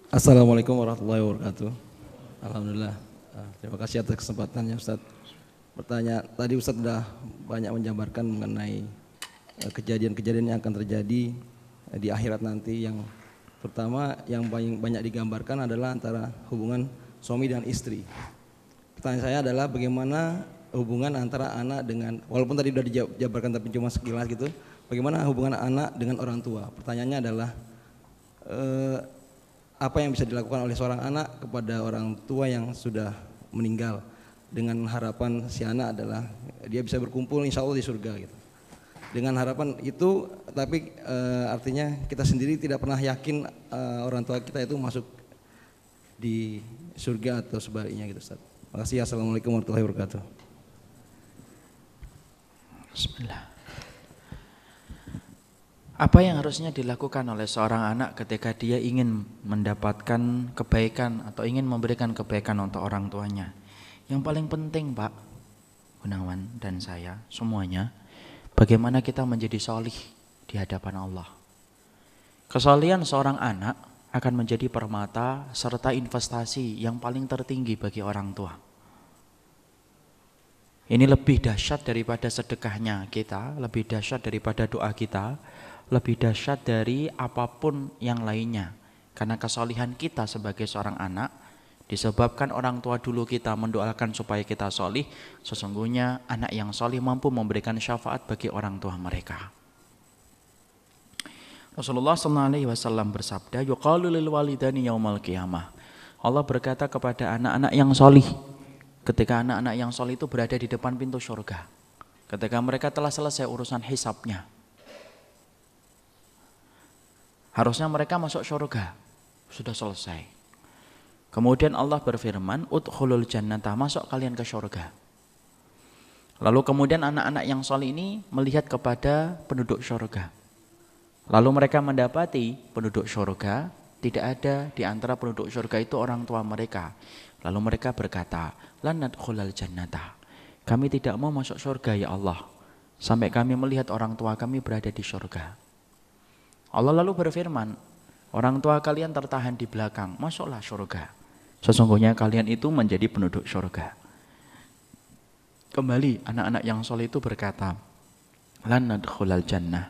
Assalamualaikum warahmatullahi wabarakatuh. Alhamdulillah. Terima kasih atas kesempatannya Ustadz. Tadi Ustadz sudah banyak menjabarkan mengenai kejadian-kejadian yang akan terjadi di akhirat nanti, yang pertama yang paling banyak digambarkan adalah antara hubungan suami dan istri. Pertanyaan saya adalah bagaimana hubungan antara anak dengan, walaupun tadi sudah dijabarkan tapi cuma sekilas gitu, bagaimana hubungan anak dengan orang tua. Pertanyaannya adalah apa yang bisa dilakukan oleh seorang anak kepada orang tua yang sudah meninggal, dengan harapan si anak adalah dia bisa berkumpul insya Allah di surga gitu. Dengan harapan itu, tapi artinya kita sendiri tidak pernah yakin orang tua kita itu masuk di surga atau sebaliknya gitu Ustaz. Terima kasih. Assalamualaikum warahmatullahi wabarakatuh. Bismillah. Apa yang harusnya dilakukan oleh seorang anak ketika dia ingin mendapatkan kebaikan atau ingin memberikan kebaikan untuk orang tuanya? Yang paling penting, Pak Gunawan dan saya semuanya, bagaimana kita menjadi solih di hadapan Allah. Kesolihan seorang anak akan menjadi permata serta investasi yang paling tertinggi bagi orang tua. Ini lebih dahsyat daripada sedekahnya kita, lebih dahsyat daripada doa kita, lebih dahsyat dari apapun yang lainnya. Karena kesolihan kita sebagai seorang anak disebabkan orang tua dulu kita mendoakan supaya kita solih. Sesungguhnya anak yang solih mampu memberikan syafaat bagi orang tua mereka. Rasulullah SAW bersabda, yuqalu lil walidani yaumal qiyamah. Allah berkata kepada anak-anak yang solih, ketika anak-anak yang solih itu berada di depan pintu surga, ketika mereka telah selesai urusan hisabnya, harusnya mereka masuk surga, sudah selesai. Kemudian Allah berfirman, udkhulul jannata, masuk kalian ke surga. Lalu kemudian anak-anak yang solih ini melihat kepada penduduk surga. Lalu mereka mendapati penduduk surga, tidak ada di antara penduduk surga itu orang tua mereka. Lalu mereka berkata, lan nadkhulal jannata, kami tidak mau masuk surga ya Allah, sampai kami melihat orang tua kami berada di surga. Allah lalu berfirman, orang tua kalian tertahan di belakang, masuklah surga. Sesungguhnya kalian itu menjadi penduduk surga. Kembali anak-anak yang soleh itu berkata, lan nadkhulal jannah,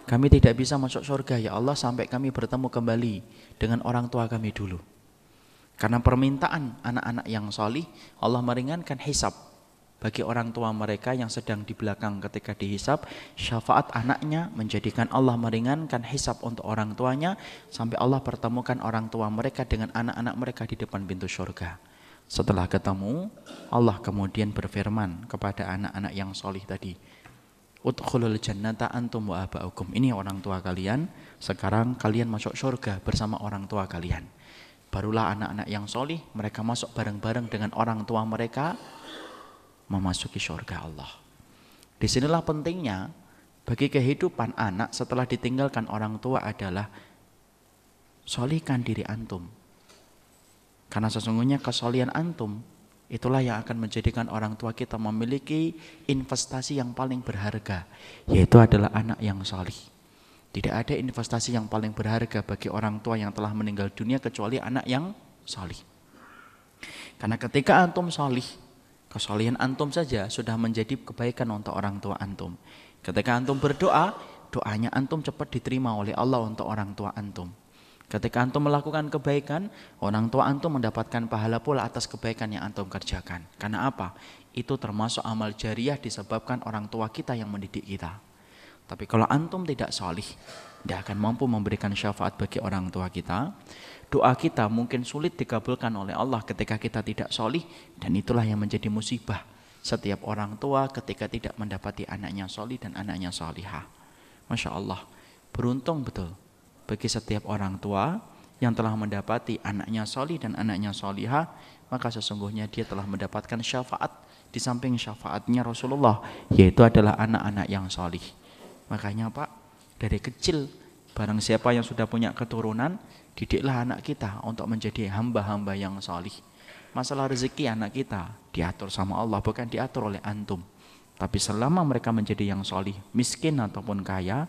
kami tidak bisa masuk surga ya Allah sampai kami bertemu kembali dengan orang tua kami dulu. Karena permintaan anak-anak yang soleh, Allah meringankan hisab bagi orang tua mereka yang sedang di belakang ketika dihisab. Syafaat anaknya menjadikan Allah meringankan hisab untuk orang tuanya sampai Allah pertemukan orang tua mereka dengan anak-anak mereka di depan pintu surga. Setelah ketemu, Allah kemudian berfirman kepada anak-anak yang soleh tadi, udkhulul jannata antum wa aba'ukum, ini orang tua kalian, sekarang kalian masuk surga bersama orang tua kalian. Barulah anak-anak yang soleh, mereka masuk bareng-bareng dengan orang tua mereka memasuki surga Allah. Disinilah pentingnya bagi kehidupan anak setelah ditinggalkan orang tua adalah solihkan diri antum. Karena sesungguhnya kesolihan antum itulah yang akan menjadikan orang tua kita memiliki investasi yang paling berharga, yaitu adalah anak yang solih. Tidak ada investasi yang paling berharga bagi orang tua yang telah meninggal dunia kecuali anak yang solih. Karena ketika antum solih, kesolihan antum saja sudah menjadi kebaikan untuk orang tua antum. Ketika antum berdoa, doanya antum cepat diterima oleh Allah untuk orang tua antum. Ketika antum melakukan kebaikan, orang tua antum mendapatkan pahala pula atas kebaikan yang antum kerjakan. Karena apa? Itu termasuk amal jariah disebabkan orang tua kita yang mendidik kita. Tapi kalau antum tidak solih, tidak akan mampu memberikan syafaat bagi orang tua kita. Doa kita mungkin sulit dikabulkan oleh Allah ketika kita tidak solih, dan itulah yang menjadi musibah setiap orang tua ketika tidak mendapati anaknya solih dan anaknya solihah. Masya Allah, beruntung betul bagi setiap orang tua yang telah mendapati anaknya solih dan anaknya solihah, maka sesungguhnya dia telah mendapatkan syafaat di samping syafaatnya Rasulullah, yaitu adalah anak-anak yang solih. Makanya Pak, dari kecil barang siapa yang sudah punya keturunan, didiklah anak kita untuk menjadi hamba-hamba yang solih. Masalah rezeki anak kita diatur sama Allah, bukan diatur oleh antum. Tapi selama mereka menjadi yang solih, miskin ataupun kaya,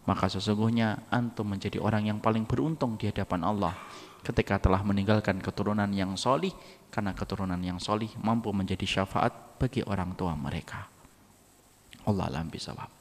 maka sesungguhnya antum menjadi orang yang paling beruntung di hadapan Allah ketika telah meninggalkan keturunan yang solih, karena keturunan yang solih mampu menjadi syafaat bagi orang tua mereka. Allah alam bisawab.